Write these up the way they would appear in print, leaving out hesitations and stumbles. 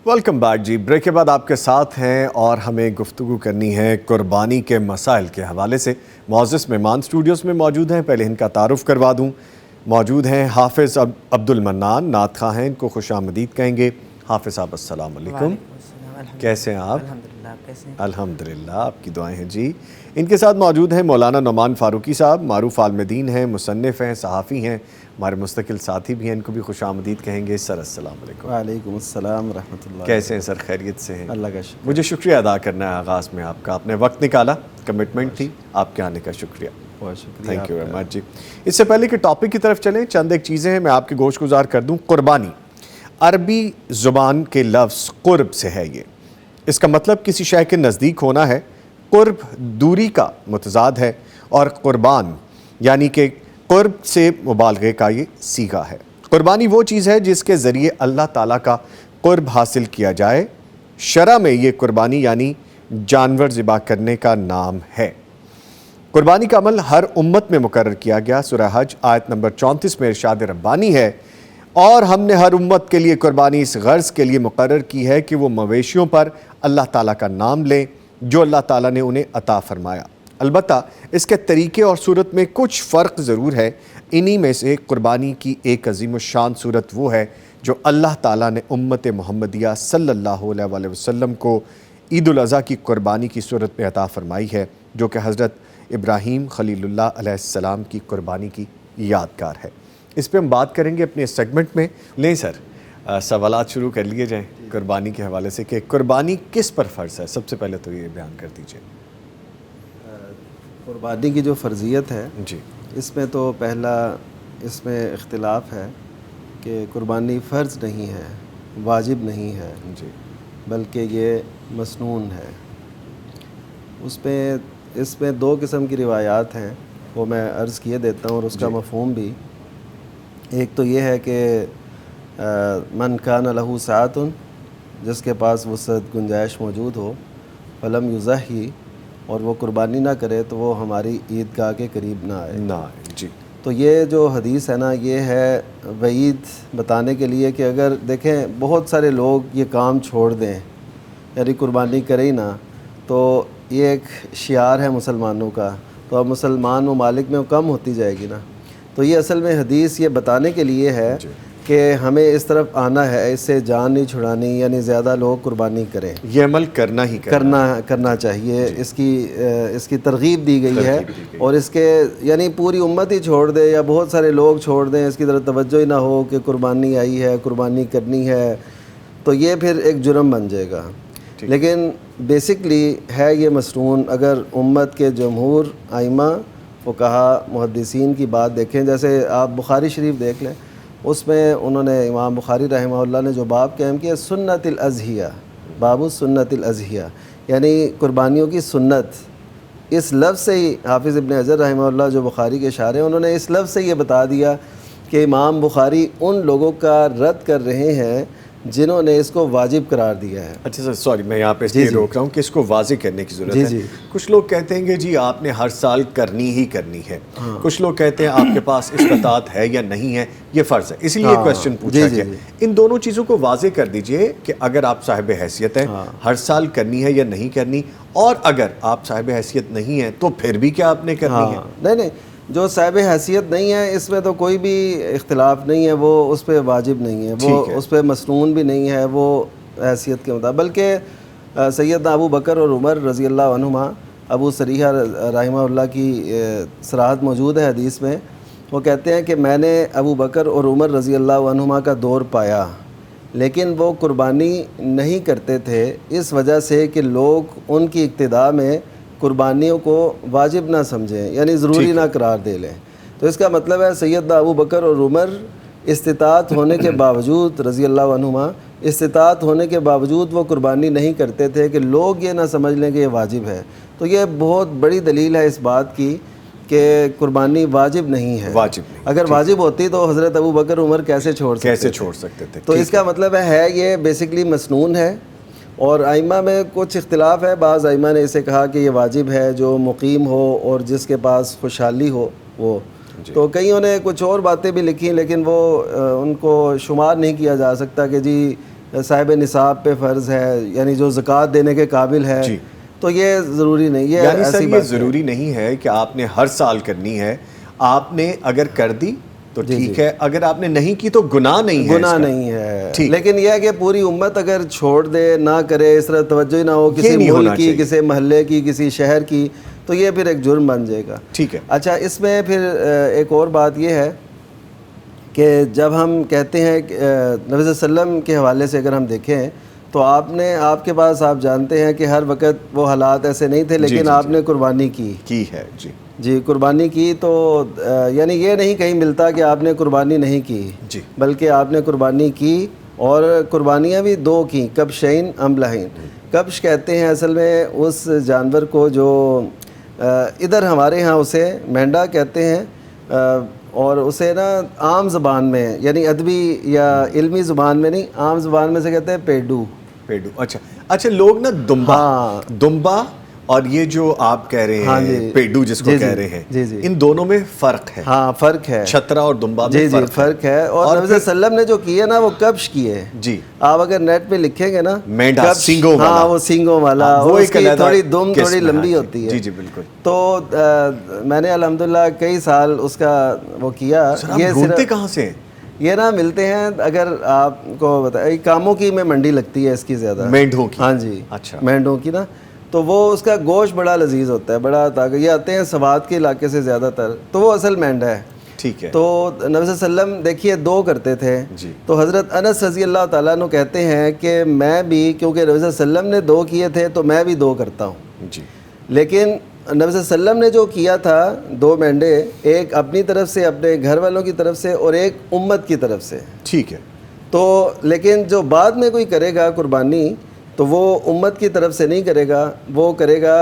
Welcome back جی. Break کے بعد آپ کے ساتھ ہیں اور ہمیں گفتگو کرنی ہے قربانی کے مسائل کے حوالے سے. معزز مہمان اسٹوڈیوز میں موجود ہیں. پہلے ان کا تعارف کروا دوں. موجود ہیں حافظ عبد المنان، نعت خواں ہیں، ان کو خوش آمدید کہیں گے. حافظ صاحب السلام علیکم. کیسے ہیں آپ؟ الحمدللہ، آپ کی دعائیں ہیں جی. ان کے ساتھ موجود ہیں مولانا نعمان فاروقی صاحب، معروف عالم دین ہیں، مصنف ہیں، صحافی ہیں، ہمارے مستقل ساتھی بھی ہیں. ان کو بھی خوش آمدید کہیں گے. سر السلام علیکم. وعلیکم السلام ورحمۃ اللہ. کیسے ہیں سر؟ خیریت سے ہیں؟ اللہ کا شکر. مجھے شکریہ ادا کرنا ہے آغاز میں آپ کا. آپ نے وقت نکالا، کمٹمنٹ تھی، آپ کے آنے کا شکریہ. بہت شکریہ. تھینک یو ویری مچ جی. اس سے پہلے کہ ٹاپک کی طرف چلیں، چند ایک چیزیں ہیں میں آپ کی گوش گزار کر دوں. قربانی عربی زبان کے لفظ قرب سے ہے. یہ اس کا مطلب کسی شے کے نزدیک ہونا ہے. قرب دوری کا متضاد ہے، اور قربان یعنی کہ قرب سے مبالغے کا یہ صیغہ ہے. قربانی وہ چیز ہے جس کے ذریعے اللہ تعالیٰ کا قرب حاصل کیا جائے. شرع میں یہ قربانی یعنی جانور ذبح کرنے کا نام ہے. قربانی کا عمل ہر امت میں مقرر کیا گیا. سورہ حج آیت نمبر 34 میں ارشاد ربانی ہے، اور ہم نے ہر امت کے لیے قربانی اس غرض کے لیے مقرر کی ہے کہ وہ مویشیوں پر اللہ تعالیٰ کا نام لیں جو اللہ تعالیٰ نے انہیں عطا فرمایا. البتہ اس کے طریقے اور صورت میں کچھ فرق ضرور ہے. انہی میں سے قربانی کی ایک عظیم الشان صورت وہ ہے جو اللہ تعالیٰ نے امت محمدیہ صلی اللہ علیہ وسلم کو عید الاضحیٰ کی قربانی کی صورت میں عطا فرمائی ہے، جو کہ حضرت ابراہیم خلیل اللہ علیہ السلام کی قربانی کی یادگار ہے. اس پہ ہم بات کریں گے اپنے سیگمنٹ میں. لیں سر، سوالات شروع کر لیے جائیں قربانی کے حوالے سے کہ قربانی کس پر فرض ہے. سب سے پہلے تو یہ بیان کر دیجئے. قربانی کی جو فرضیت ہے جی، اس میں تو پہلا اس میں اختلاف ہے کہ قربانی فرض نہیں ہے، واجب نہیں ہے، جی، بلکہ یہ مسنون ہے. اس میں دو قسم کی روایات ہیں، وہ میں عرض کیے دیتا ہوں اور اس کا مفہوم بھی. ایک تو یہ ہے کہ من کان لہ سعۃ، جس کے پاس وسعت گنجائش موجود ہو، فلم یضحی، اور وہ قربانی نہ کرے تو وہ ہماری عیدگاہ کے قریب نہ آئے. جی. تو یہ جو حدیث ہے نا، یہ ہے وعید بتانے کے لیے کہ اگر دیکھیں بہت سارے لوگ یہ کام چھوڑ دیں، یعنی قربانی کرے ہی نہ، تو یہ ایک شعار ہے مسلمانوں کا، تو اب مسلمان ممالک میں کم ہوتی جائے گی نا. تو یہ اصل میں حدیث یہ بتانے کے لیے ہے کہ ہمیں اس طرف آنا ہے، اس سے جان نہیں چھڑانی، یعنی زیادہ لوگ قربانی کریں. یہ عمل کرنا چاہیے. اس کی ترغیب دی گئی ہے، اور اس کے یعنی پوری امت ہی چھوڑ دے یا بہت سارے لوگ چھوڑ دیں، اس کی طرف توجہ ہی نہ ہو کہ قربانی آئی ہے، قربانی کرنی ہے، تو یہ پھر ایک جرم بن جائے گا. لیکن بیسکلی ہے یہ مسنون. اگر امت کے جمہور ائمہ فقہا محدثین کی بات دیکھیں، جیسے آپ بخاری شریف دیکھ لیں، اس میں انہوں نے امام بخاری رحمہ اللہ نے جو باب قائم کیا سنت الاضحیہ، باب سنت الاضحیہ، یعنی قربانیوں کی سنت. اس لفظ سے ہی حافظ ابن حجر رحمہ اللہ جو بخاری کے شارح ہیں، انہوں نے اس لفظ سے یہ بتا دیا کہ امام بخاری ان لوگوں کا رد کر رہے ہیں جنہوں نے اس کو واجب قرار دیا ہے. اچھا سر، سوری میں یہاں پہ اس لیے روک رہا ہوں کہ اس کو واضح کرنے کی ضرورت ہے. کچھ لوگ کہتے ہیں کہ جی آپ نے ہر سال کرنی ہی کرنی ہے. کچھ لوگ کہتے ہیں آپ کے پاس استطاعت ہے یا نہیں ہے، یہ فرض ہے. اس لیے کویسچن پوچھا گیا. ان دونوں چیزوں کو واضح کر دیجئے کہ اگر آپ صاحب حیثیت ہیں ہر سال کرنی ہے یا نہیں کرنی، اور اگر آپ صاحب حیثیت نہیں ہیں تو پھر بھی کیا آپ نے کرنی ہے. نہیں، جو صاحب حیثیت نہیں ہے اس میں تو کوئی بھی اختلاف نہیں ہے، وہ اس پہ واجب نہیں ہے، وہ اس پہ مسنون بھی نہیں ہے وہ حیثیت کے مطابق. بلکہ سیدنا ابو بکر اور عمر رضی اللہ عنہما، ابو سریحہ رحمہ اللہ کی صراحت موجود ہے حدیث میں. وہ کہتے ہیں کہ میں نے ابو بکر اور عمر رضی اللہ عنہما کا دور پایا، لیکن وہ قربانی نہیں کرتے تھے اس وجہ سے کہ لوگ ان کی اقتداء میں قربانیوں کو واجب نہ سمجھیں، یعنی ضروری نہ قرار دے لیں. تو اس کا مطلب ہے سیدنا ابو بکر اور عمر استطاعت ہونے کے باوجود رضی اللہ عنہما استطاعت ہونے کے باوجود وہ قربانی نہیں کرتے تھے کہ لوگ یہ نہ سمجھ لیں کہ یہ واجب ہے. تو یہ بہت بڑی دلیل ہے اس بات کی کہ قربانی واجب نہیں ہے. واجب نہیں. اگر واجب ہوتی تو حضرت ابو بکر عمر کیسے چھوڑ سکتے تھے؟ تو اس کا مطلب ہے یہ بیسکلی مسنون ہے. اور ائمہ میں کچھ اختلاف ہے. بعض ائمہ نے اسے کہا کہ یہ واجب ہے جو مقیم ہو اور جس کے پاس خوشحالی ہو وہ. تو کئیوں نے کچھ اور باتیں بھی لکھی لیکن وہ ان کو شمار نہیں کیا جا سکتا کہ جی صاحب نصاب پہ فرض ہے, یعنی جو زکوٰۃ دینے کے قابل ہے. تو یہ ضروری نہیں, یہ یعنی سر یہ ضروری نہیں ہے کہ آپ نے ہر سال کرنی ہے. آپ نے اگر کر دی تو ٹھیک ہے, اگر آپ نے نہیں کی تو گناہ نہیں ہے. لیکن یہ ہے کہ پوری امت اگر چھوڑ دے, نہ کرے, اس طرح توجہ ہی نہ ہو کسی ملک کی, کسی محلے کی, کسی شہر کی, تو یہ پھر ایک جرم بن جائے گا. ٹھیک ہے. اچھا, اس میں پھر ایک اور بات یہ ہے کہ جب ہم کہتے ہیں نبی صلی اللہ علیہ وسلم کے حوالے سے اگر ہم دیکھیں تو آپ کے پاس آپ جانتے ہیں کہ ہر وقت وہ حالات ایسے نہیں تھے, لیکن آپ نے قربانی کی ہے. جی قربانی کی. تو یعنی یہ نہیں کہیں ملتا کہ آپ نے قربانی نہیں کی, بلکہ آپ نے قربانی کی, اور قربانیاں بھی دو کیں, کبشین املہین. کبش کہتے ہیں اصل میں اس جانور کو جو ادھر ہمارے ہاں اسے مینڈا کہتے ہیں, اور اسے نا عام زبان میں یعنی ادبی یا علمی زبان میں نہیں, عام زبان میں سے کہتے ہیں پیڈو. اچھا لوگ نا دمبا اور یہ جو آپ کہہ رہے ہیں پیڈو جس کو کہہ رہے ہیں, ان دونوں میں فرق ہے. ہاں فرق ہے, چھترا اور دمبا میں فرق ہے. اور نبی صلی اللہ علیہ وسلم نے جو کیے نا وہ کبش کیے. جی آپ اگر نیٹ پہ لکھیں گے نا مینڈا سینگوں والا, ہاں وہ سینگوں والا, وہ اس کی تھوڑی دم تھوڑی لمبی ہوتی ہے. جی بالکل. تو میں نے الحمدللہ کئی سال اس کا وہ کیا. یہ ڈھونڈتے کہاں سے ہیں یہ نا ملتے ہیں؟ اگر آپ کو بتائیں کاموں کی میں منڈی لگتی ہے اس کی زیادہ, مینڈوں کی. ہاں جی اچھا مینڈوں کی نا, تو وہ اس کا گوشت بڑا لذیذ ہوتا ہے, بڑا طاقت. یہ آتے ہیں سوات کے علاقے سے زیادہ تر, تو وہ اصل مینڈا ہے. ٹھیک ہے. تو نبی صلی اللہ علیہ وسلم دیکھیے دو کرتے تھے. تو حضرت انس رضی اللہ تعالیٰ عنہ کہتے ہیں کہ میں بھی, کیونکہ نبی صلی اللہ علیہ وسلم نے دو کیے تھے تو میں بھی دو کرتا ہوں. لیکن نبی صلی اللہ علیہ وسلم نے جو کیا تھا دو مینڈے, ایک اپنی طرف سے اپنے گھر والوں کی طرف سے اور ایک امت کی طرف سے. ٹھیک ہے. تو لیکن جو بعد میں کوئی کرے گا قربانی تو وہ امت کی طرف سے نہیں کرے گا, وہ کرے گا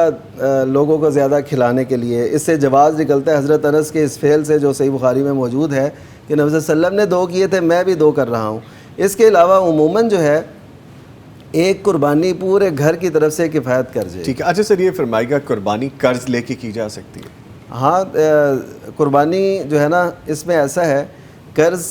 لوگوں کو زیادہ کھلانے کے لیے. اس سے جواز نکلتا ہے حضرت انس کے اس فعل سے جو صحیح بخاری میں موجود ہے کہ نبی صلی اللہ علیہ وسلم نے دو کیے تھے, میں بھی دو کر رہا ہوں. اس کے علاوہ عموماً جو ہے ایک قربانی پورے گھر کی طرف سے کفایت کر جائے. ٹھیک ہے. اچھا سر یہ فرمائے گا قربانی قرض لے کے کی جا سکتی ہے؟ ہاں قربانی جو ہے نا اس میں ایسا ہے, قرض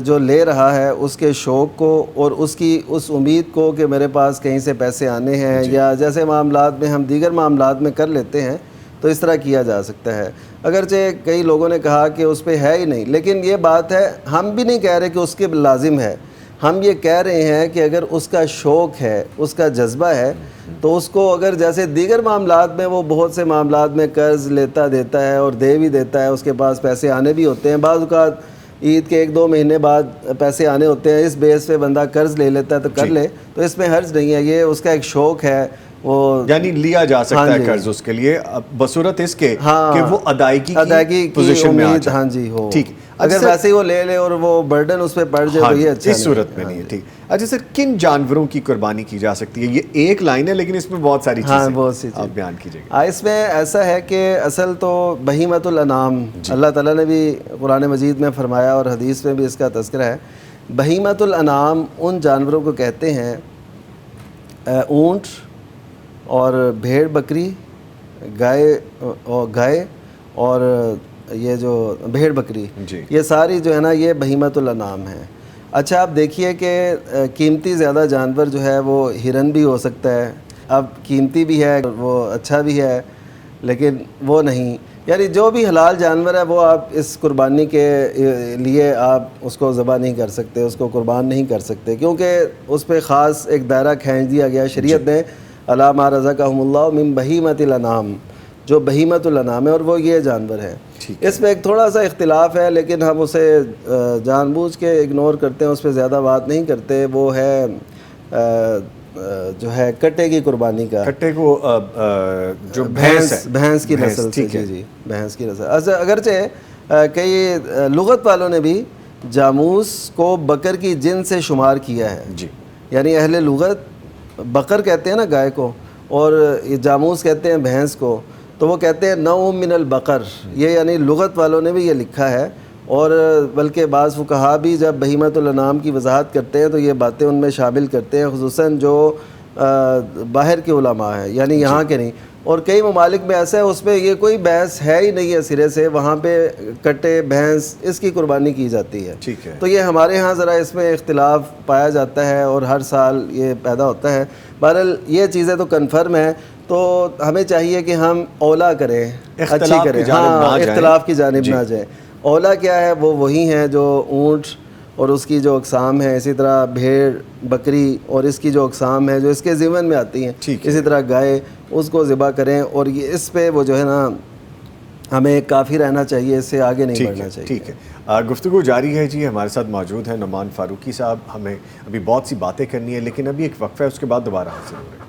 جو لے رہا ہے اس کے شوق کو اور اس امید کو کہ میرے پاس کہیں سے پیسے آنے ہیں, یا جیسے معاملات میں ہم دیگر معاملات میں کر لیتے ہیں تو اس طرح کیا جا سکتا ہے. اگرچہ کئی لوگوں نے کہا کہ اس پہ ہے ہی نہیں, لیکن یہ بات ہے, ہم بھی نہیں کہہ رہے کہ اس کے لازم ہے. ہم یہ کہہ رہے ہیں کہ اگر اس کا شوق ہے, اس کا جذبہ ہے, تو اس کو اگر جیسے دیگر معاملات میں وہ بہت سے معاملات میں قرض لیتا دیتا ہے اور دے بھی دیتا ہے, اس کے پاس پیسے آنے بھی ہوتے ہیں, بعض اوقات عید کے 1-2 مہینے بعد پیسے آنے ہوتے ہیں, اس بیس پہ بندہ قرض لے لیتا ہے تو کر لے, تو اس میں حرج نہیں ہے. یہ اس کا ایک شوق ہے, وہ یعنی لیا جا سکتا ہے قرض اس کے لیے بصورت اس کے کہ وہ ادائیگی کی پوزیشن میں آ جائے. ہاں جی ہو. ٹھیک. اگر ویسے ہی وہ لے لے اور وہ برڈن اس پہ پڑ جائے تو یہ اچھا اس صورت میں نہیں ہے. ٹھیک. اچھا سر کن جانوروں کی قربانی کی جا سکتی ہے؟ یہ ایک لائن ہے لیکن اس میں بہت ساری چیزیں آپ بیان کیجئے گا. اس میں ایسا ہے کہ اصل تو بہیمۃ الانعام اللہ تعالیٰ نے بھی قرآن مجید میں فرمایا اور حدیث میں بھی اس کا تذکرہ ہے. بہیمۃ الانعام ان جانوروں کو کہتے ہیں, اونٹ اور بھیڑ بکری, گائے اور یہ جو بھیڑ بکری, یہ ساری جو ہے نا یہ بہیمۃ الانعام ہیں. اچھا آپ دیکھیے کہ قیمتی زیادہ جانور جو ہے وہ ہرن بھی ہو سکتا ہے. اب قیمتی بھی ہے, وہ اچھا بھی ہے, لیکن وہ نہیں, یعنی جو بھی حلال جانور ہے وہ آپ اس قربانی کے لیے آپ اس کو ذبح نہیں کر سکتے, اس کو قربان نہیں کر سکتے, کیونکہ اس پہ خاص ایک دائرہ کھینچ دیا گیا شریعت نے, الا ما رزقہم اللہ من بہیمۃ الانعام, جو بہیمۃ الانعام ہے اور وہ یہ جانور ہے. اس میں ایک تھوڑا سا اختلاف ہے لیکن ہم اسے جان بوجھ کے اگنور کرتے ہیں, اس پہ زیادہ بات نہیں کرتے. وہ ہے جو ہے کٹے کی قربانی کا, کٹے کو جو بھینس کی نسل سے, جی بھینس کی نسل. اگرچہ کئی لغت والوں نے بھی جاموس کو بکر کی جن سے شمار کیا ہے. جی یعنی اہل لغت بکر کہتے ہیں نا گائے کو, اور یہ جاموس کہتے ہیں بھینس کو, تو وہ کہتے ہیں نوع من البقر. یہ یعنی لغت والوں نے بھی یہ لکھا ہے, اور بلکہ بعض فقہا بھی جب بہیمۃ الانعام کی وضاحت کرتے ہیں تو یہ باتیں ان میں شامل کرتے ہیں, خصوصاً جو باہر کے علماء ہیں, یعنی یہاں کے نہیں. اور کئی ممالک میں ایسا ہے اس میں یہ کوئی بحث ہے ہی نہیں ہے سرے سے, وہاں پہ کٹے بھینس اس کی قربانی کی جاتی ہے. ٹھیک ہے. تو یہ ہمارے ہاں ذرا اس میں اختلاف پایا جاتا ہے اور ہر سال یہ پیدا ہوتا ہے. بہرحال یہ چیزیں تو کنفرم ہیں, تو ہمیں چاہیے کہ ہم اولا کریں, اچھی کریں, ہاں اختلاف کی جانب نہ جائیں. اولا کیا ہے, وہ وہی ہیں جو اونٹ اور اس کی جو اقسام ہیں, اسی طرح بھیڑ بکری اور اس کی جو اقسام ہیں جو اس کے ضمن میں آتی ہیں, اسی طرح گائے, اس کو ذبح کریں. اور یہ اس پہ وہ جو ہے نا ہمیں کافی رہنا چاہیے, اس سے آگے نہیں بڑھنا چاہیے. ٹھیک ہے, گفتگو جاری ہے جی. ہمارے ساتھ موجود ہیں نعمان فاروقی صاحب. ہمیں ابھی بہت سی باتیں کرنی ہے, لیکن ابھی ایک وقفہ ہے, اس کے بعد دوبارہ حاضر ہو رہے ہیں.